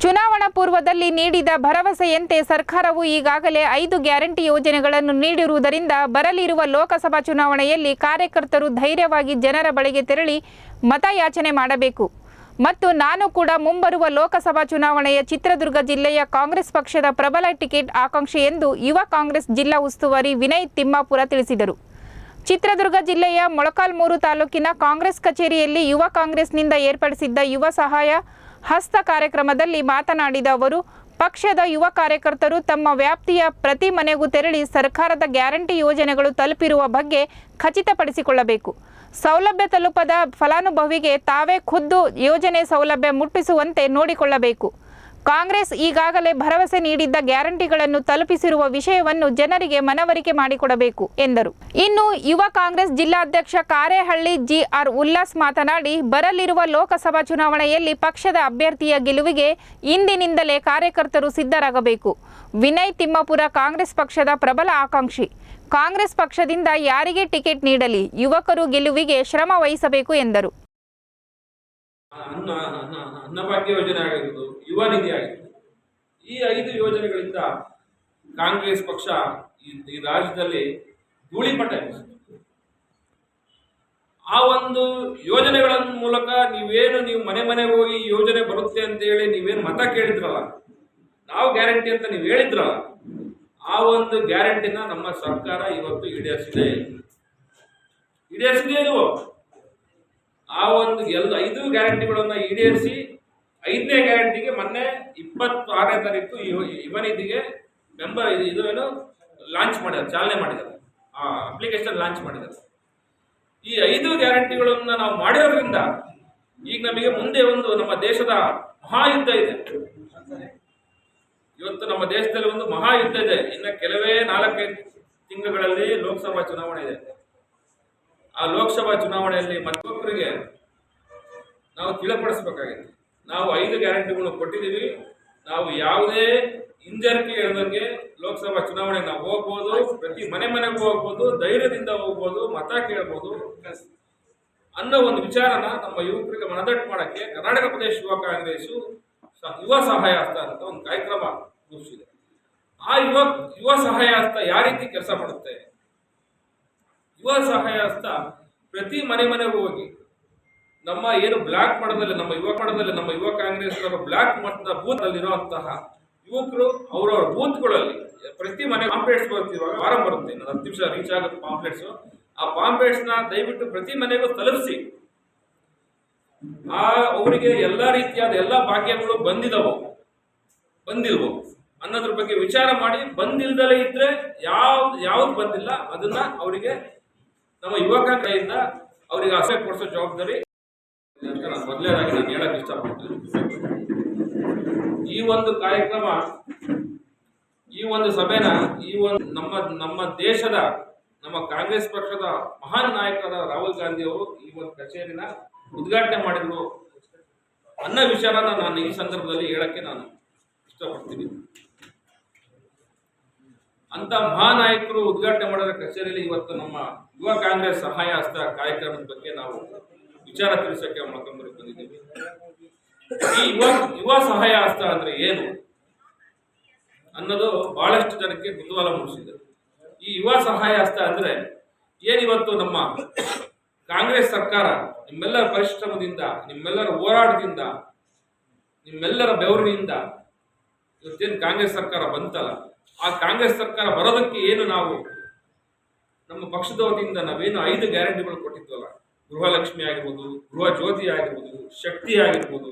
ಚುನಾವಣಾ ಪೂರ್ವದಲ್ಲಿ ನೀಡಿದ ಭರವಸೆಯಂತೆ ಸರ್ಕಾರವು ಈಗಾಗಲೇ 5 ಗ್ಯಾರಂಟಿ ಯೋಜನೆಗಳನ್ನು ನೀಡಿರುವುದರಿಂದ ಬರಲಿರುವ ಲೋಕಸಭಾ ಚುನಾವಣೆಯಲ್ಲಿ ಕಾರ್ಯಕರ್ತರು ಧೈರ್ಯವಾಗಿ ಜನರ ಬಳಿಗೆ ತೆರಳಿ ಮತಯಾಚನೆ ಮಾಡಬೇಕು ಮತ್ತು ನಾನು ಕೂಡ ಮುಂಬರುವ ಲೋಕಸಭಾ ಚುನಾವಣೆಯ ಚಿತ್ರದುರ್ಗ ಜಿಲ್ಲೆಯ ಕಾಂಗ್ರೆಸ್ ಪಕ್ಷದ ಪ್ರಬಲ ಟಿಕೆಟ್ ಆಕಾಂಕ್ಷಿ ಎಂದು ಯುವ ಕಾಂಗ್ರೆಸ್ ಜಿಲ್ಲಾ ಉಸ್ತುವಾರಿ ವಿನಯ್ ತಿಮ್ಮಾಪುರ ತಿಳಿಸಿದರು. ಚಿತ್ರದುರ್ಗ ಜಿಲ್ಲೆಯ ಮೊಳಕಾಲ್ಮೂರು ತಾಲೂಕಿನ ಕಾಂಗ್ರೆಸ್ ಕಚೇರಿಯಲ್ಲಿ ಯುವ ಕಾಂಗ್ರೆಸ್ನಿಂದ ಏರ್ಪಡಿಸಿದ್ದ ಯುವ ಸಹಾಯ ಹಸ್ತ ಕಾರ್ಯಕ್ರಮದಲ್ಲಿ ಮಾತನಾಡಿದ ಅವರು, ಪಕ್ಷದ ಯುವ ಕಾರ್ಯಕರ್ತರು ತಮ್ಮ ವ್ಯಾಪ್ತಿಯ ಪ್ರತಿ ಮನೆಗೂ ತೆರಳಿ ಸರ್ಕಾರದ ಗ್ಯಾರಂಟಿ ಯೋಜನೆಗಳು ತಲುಪಿರುವ ಬಗ್ಗೆ ಖಚಿತಪಡಿಸಿಕೊಳ್ಳಬೇಕು. ಸೌಲಭ್ಯ ತಲುಪದ ಫಲಾನುಭವಿಗೆ ತಾವೇ ಖುದ್ದು ಯೋಜನೆ ಸೌಲಭ್ಯ ಮುಟ್ಟಿಸುವಂತೆ ನೋಡಿಕೊಳ್ಳಬೇಕು. ಕಾಂಗ್ರೆಸ್ ಈಗಾಗಲೇ ಭರವಸೆ ನೀಡಿದ್ದ ಗ್ಯಾರಂಟಿಗಳನ್ನು ತಲುಪಿಸಿರುವ ವಿಷಯವನ್ನು ಜನರಿಗೆ ಮನವರಿಕೆ ಮಾಡಿಕೊಡಬೇಕು ಎಂದರು. ಇನ್ನು ಯುವ ಕಾಂಗ್ರೆಸ್ ಜಿಲ್ಲಾಧ್ಯಕ್ಷ ಕಾರೇಹಳ್ಳಿ ಜಿಆರ್ ಉಲ್ಲಾಸ್ ಮಾತನಾಡಿ, ಬರಲಿರುವ ಲೋಕಸಭಾ ಚುನಾವಣೆಯಲ್ಲಿ ಪಕ್ಷದ ಅಭ್ಯರ್ಥಿಯ ಗೆಲುವಿಗೆ ಇಂದಿನಿಂದಲೇ ಕಾರ್ಯಕರ್ತರು ಸಿದ್ಧರಾಗಬೇಕು. ವಿನಯ್ ತಿಮ್ಮಾಪುರ ಕಾಂಗ್ರೆಸ್ ಪಕ್ಷದ ಪ್ರಬಲ ಆಕಾಂಕ್ಷಿ. ಕಾಂಗ್ರೆಸ್ ಪಕ್ಷದಿಂದ ಯಾರಿಗೆ ಟಿಕೆಟ್ ನೀಡಲಿ, ಯುವಕರು ಗೆಲುವಿಗೆ ಶ್ರಮ ವಹಿಸಬೇಕು ಎಂದರು. ಅನ್ನಭಾಗ್ಯ ಯೋಜನೆ ಆಗಿರ್ಬೋದು, ಯುವ ನಿಧಿ ಆಗಿರ್ಬೋದು, ಈ 5 ಯೋಜನೆಗಳಿಂದ ಕಾಂಗ್ರೆಸ್ ಪಕ್ಷ ಈ ರಾಜ್ಯದಲ್ಲಿ ಧೂಳಿಪಟ ಎಬ್ಬಿಸಿದೆ. ಆ ಒಂದು ಯೋಜನೆಗಳ ಮೂಲಕ ನೀವು ಮನೆ ಮನೆಗೆ ಹೋಗಿ ಯೋಜನೆ ಬರುತ್ತೆ ಅಂತ ಹೇಳಿ ನೀವೇನು ಮತ ಕೇಳಿದ್ರಲ್ಲ, ನಾವು ಗ್ಯಾರಂಟಿ ಅಂತ ನೀವು ಹೇಳಿದ್ರಲ್ಲ, ಆ ಒಂದು ಗ್ಯಾರಂಟಿನ ನಮ್ಮ ಸರ್ಕಾರ ಇವತ್ತು ಈಡೇರಿಸಿದೆ ಇಲ್ವೋ? ಆ ಒಂದು 5 ಗ್ಯಾರಂಟಿಗಳನ್ನ ಈಡೇರಿಸಿ 5ನೇ ಗ್ಯಾರಂಟಿಗೆ ಮೊನ್ನೆ 26ನೇ ತಾರೀಕು ಯುವ ನಿಧಿಗೆ ಏನು ಲಾಂಚ್ ಮಾಡಿದ್ದಾರೆ, ಚಾಲನೆ ಮಾಡಿದ್ದಾರೆ, ಆ ಅಪ್ಲಿಕೇಶನ್ ಲಾಂಚ್ ಮಾಡಿದ್ದಾರೆ. ಈ 5 ಗ್ಯಾರಂಟಿಗಳನ್ನ ನಾವು ಮಾಡಿರೋದ್ರಿಂದ ಈಗ ನಮಗೆ ಮುಂದೆ ಒಂದು ನಮ್ಮ ದೇಶದ ಮಹಾಯುದ್ಧ ಇದೆ. ಇವತ್ತು ನಮ್ಮ ದೇಶದಲ್ಲಿ ಒಂದು ಮಹಾಯುದ್ಧ ಇದೆ. ಇನ್ನು ಕೆಲವೇ 4-5 ತಿಂಗಳಲ್ಲಿ ಲೋಕಸಭಾ ಚುನಾವಣೆ ಇದೆ. ಆ ಲೋಕಸಭಾ ಚುನಾವಣೆಯಲ್ಲಿ ಮತ್ತೊಬ್ಬರಿಗೆ ನಾವು ತಿಳಿಪಡಿಸಬೇಕಾಗಿದೆ. ನಾವು 5 ಗ್ಯಾರಂಟಿಗಳನ್ನು ಕೊಟ್ಟಿದ್ದೀವಿ. ನಾವು ಯಾವುದೇ ಹಿಂಜರಿಕೆ ಇರದಂಗೆ ಲೋಕಸಭಾ ಚುನಾವಣೆ ನಾವು ಹೋಗ್ಬೋದು, ಪ್ರತಿ ಮನೆಗೂ ಹೋಗ್ಬೋದು, ಧೈರ್ಯದಿಂದ ಹೋಗ್ಬೋದು, ಮತ ಕೇಳ್ಬೋದು ಅನ್ನೋ ಒಂದು ವಿಚಾರನ ನಮ್ಮ ಯುವಕರಿಗೆ ಮನದಟ್ಟು ಮಾಡೋಕ್ಕೆ ಕರ್ನಾಟಕ ಪ್ರದೇಶ ಯುವ ಕಾಂಗ್ರೆಸ್ ಯುವ ಸಹಾಯ ಹಸ್ತ ಅಂತ ಒಂದು ಕಾರ್ಯಕ್ರಮ ರೂಪಿಸಿದೆ. ಆ ಯುವ ಸಹಾಯ ಹಸ್ತ ಯಾವ ರೀತಿ ಕೆಲಸ ಮಾಡುತ್ತೆ? ಯುವ ಸಹಾಯ ಹಸ್ತ ಪ್ರತಿ ಮನೆಗೂ ಹೋಗಿ ನಮ್ಮ ಏನು ಬ್ಲಾಕ್ ಮಟ್ಟದಲ್ಲಿ ನಮ್ಮ ಯುವ ಕಾಂಗ್ರೆಸ್ ಬ್ಲಾಕ್ ಮಟ್ಟದ ಬೂತ್ ಅಲ್ಲಿರುವಂತಹ ಯುವಕರು ಅವರವರ ಬೂತ್ಗಳಲ್ಲಿ ಪ್ರತಿ ಮನೆ ಪಾಂಪ್ಲೆಟ್ಸ್ ಬರ್ತೀವಾಗ ವಾರ ಬರುತ್ತೆ, 10 ನಿಮಿಷ ರೀಚ್ ಆಗುತ್ತೆ ಪಾಂಪ್ಲೆಟ್ಸ್. ಆ ಪಾಂಪ್ಲೆಟ್ಸ್ನ ದಯವಿಟ್ಟು ಪ್ರತಿ ಮನೆಗೂ ತಲುಪಿಸಿ ಅವರಿಗೆ ಎಲ್ಲ ರೀತಿಯಾದ ಎಲ್ಲ ಭಾಗ್ಯಗಳು ಬಂದಿಲ್ವೋ ಅನ್ನೋದ್ರ ಬಗ್ಗೆ ವಿಚಾರ ಮಾಡಿ, ಬಂದಿಲ್ದಲೇ ಇದ್ರೆ ಯಾವ್ದು ಬಂದಿಲ್ಲ ಅದನ್ನ ಅವರಿಗೆ ನಮ್ಮ ಯುವಕ ಕಡೆಯಿಂದ ಅವರಿಗೆ ಆಸೆ ಕೊಡಿಸೋ ಜವಾಬ್ದಾರಿ ನಾನು ಮೊದಲನೇದಾಗಿ ನಾನು ಹೇಳಕ್ ಇಷ್ಟಪಡ್ತೀನಿ. ಈ ಒಂದು ಕಾರ್ಯಕ್ರಮ, ಈ ಒಂದು ಸಭೆನ ನಮ್ಮ ದೇಶದ ನಮ್ಮ ಕಾಂಗ್ರೆಸ್ ಪಕ್ಷದ ಮಹಾನ್ ನಾಯಕರಾದ ರಾಹುಲ್ ಗಾಂಧಿ ಅವರು ಈ ಒಂದು ಕಚೇರಿನ ಉದ್ಘಾಟನೆ ಮಾಡಿದ್ರು ಅನ್ನೋ ವಿಚಾರನ ನಾನು ಈ ಸಂದರ್ಭದಲ್ಲಿ ಹೇಳಕ್ಕೆ ನಾನು ಇಷ್ಟಪಡ್ತೀನಿ. ಅಂತ ಮಹಾನಾಯಕರು ಉದ್ಘಾಟನೆ ಮಾಡಿದ ಕಚೇರಿಯಲ್ಲಿ ಇವತ್ತು ನಮ್ಮ ಯುವ ಕಾಂಗ್ರೆಸ್ ಸಹಾಯ ಹಸ್ತ ಕಾರ್ಯಕ್ರಮದ ಬಗ್ಗೆ ನಾವು ವಿಚಾರ ತಿಳಿಸಕ್ಕೆ ಮೊಳಕಾಲ್ಮೂರಿಗೆ ಬಂದಿದ್ದೀವಿ. ಈ ಯುವ ಸಹಾಯ ಹಸ್ತ ಅಂದ್ರೆ ಏನು ಅನ್ನೋದು ಬಹಳಷ್ಟು ಜನಕ್ಕೆ ಕುತೂಹಲ ಮೂಡಿಸಿದೆ. ಈ ಯುವ ಸಹಾಯ ಹಸ್ತ ಅಂದ್ರೆ ಏನಿವತ್ತು ನಮ್ಮ ಕಾಂಗ್ರೆಸ್ ಸರ್ಕಾರ ನಿಮ್ಮೆಲ್ಲರ ಪರಿಶ್ರಮದಿಂದ, ನಿಮ್ಮೆಲ್ಲರ ಹೋರಾಟದಿಂದ, ನಿಮ್ಮೆಲ್ಲರ ಬೆವರಿನಿಂದ ಇವತ್ತೇನು ಕಾಂಗ್ರೆಸ್ ಸರ್ಕಾರ ಬಂತಲ್ಲ, ಆ ಕಾಂಗ್ರೆಸ್ ಸರ್ಕಾರ ಬರೋದಕ್ಕೆ ಏನು ನಾವು ನಮ್ಮ ಪಕ್ಷದ ವತಿಯಿಂದ ನಾವೇನು 5 ಗ್ಯಾರಂಟಿಗಳು ಕೊಟ್ಟಿದ್ವಲ್ಲ, ಗೃಹಲಕ್ಷ್ಮಿ ಆಗಿರ್ಬೋದು, ಗೃಹ ಜ್ಯೋತಿ ಆಗಿರ್ಬೋದು, ಶಕ್ತಿ ಆಗಿರ್ಬೋದು,